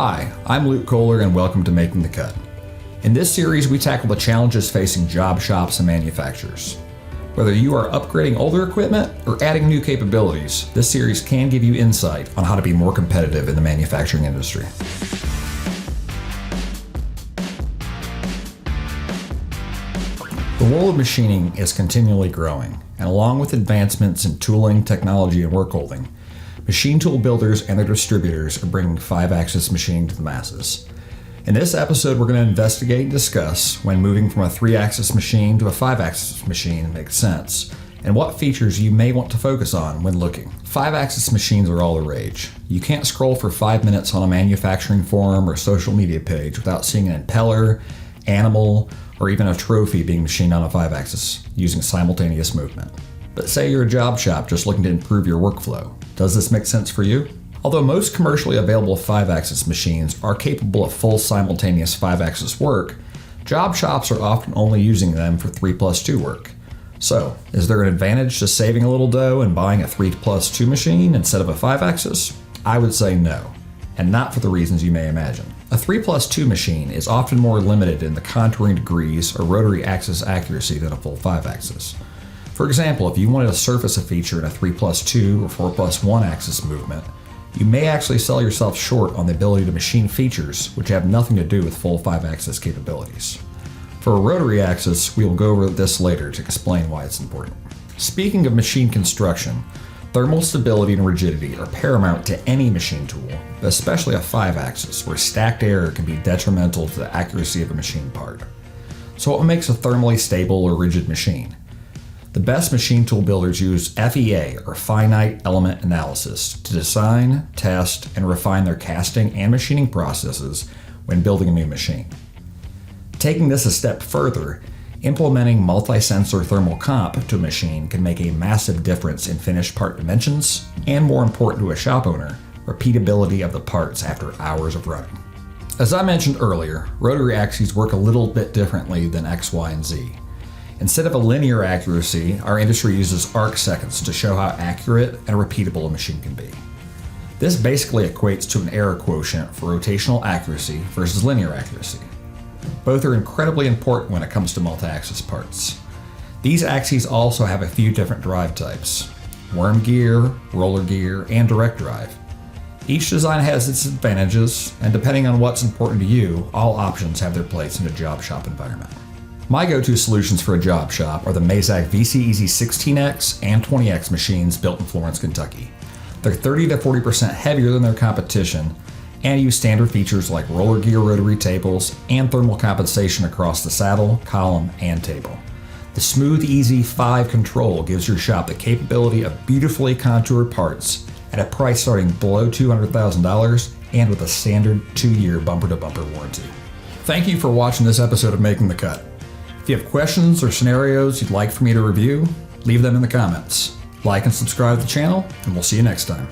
Hi, I'm Luke Kohler and welcome to Making the Cut. In this series, we tackle the challenges facing job shops and manufacturers. Whether you are upgrading older equipment or adding new capabilities, this series can give you insight on how to be more competitive in the manufacturing industry. The world of machining is continually growing, and along with advancements in tooling, technology, and work holding, machine tool builders and their distributors are bringing 5-axis machining to the masses. In this episode, we're going to investigate and discuss when moving from a 3-axis machine to a 5-axis machine makes sense, and what features you may want to focus on when looking. 5-axis machines are all the rage. You can't scroll for 5 minutes on a manufacturing forum or social media page without seeing an impeller, animal, or even a trophy being machined on a 5-axis using simultaneous movement. But say you're a job shop just looking to improve your workflow. Does this make sense for you? Although most commercially available 5-axis machines are capable of full simultaneous 5-axis work, job shops are often only using them for 3+2 work. So, is there an advantage to saving a little dough and buying a 3+2 machine instead of a 5-axis? I would say no, and not for the reasons you may imagine. A 3+2 machine is often more limited in the contouring degrees or rotary axis accuracy than a full 5-axis. For example, if you wanted to surface a feature in a 3+2 or 4+1 axis movement, you may actually sell yourself short on the ability to machine features which have nothing to do with full 5-axis capabilities. For a rotary axis, we will go over this later to explain why it's important. Speaking of machine construction, thermal stability and rigidity are paramount to any machine tool, but especially a 5-axis, where stacked error can be detrimental to the accuracy of a machine part. So what makes a thermally stable or rigid machine? The best machine tool builders use FEA, or finite element analysis, to design, test, and refine their casting and machining processes when building a new machine. Taking this a step further, implementing multi-sensor thermal comp to a machine can make a massive difference in finished part dimensions, and more important to a shop owner, repeatability of the parts after hours of running. As I mentioned earlier, rotary axes work a little bit differently than X, Y, and Z. Instead of a linear accuracy, our industry uses arc seconds to show how accurate and repeatable a machine can be. This basically equates to an error quotient for rotational accuracy versus linear accuracy. Both are incredibly important when it comes to multi-axis parts. These axes also have a few different drive types: worm gear, roller gear, and direct drive. Each design has its advantages, and depending on what's important to you, all options have their place in a job shop environment. My go-to solutions for a job shop are the Mazak VC-EZ 16X and 20X machines built in Florence, Kentucky. They're 30 to 40% heavier than their competition and use standard features like roller gear rotary tables and thermal compensation across the saddle, column, and table. The smooth, easy 5 control gives your shop the capability of beautifully contoured parts at a price starting below $200,000 and with a standard 2-year bumper-to-bumper warranty. Thank you for watching this episode of Making the Cut. If you have questions or scenarios you'd like for me to review, leave them in the comments. Like and subscribe to the channel, and we'll see you next time.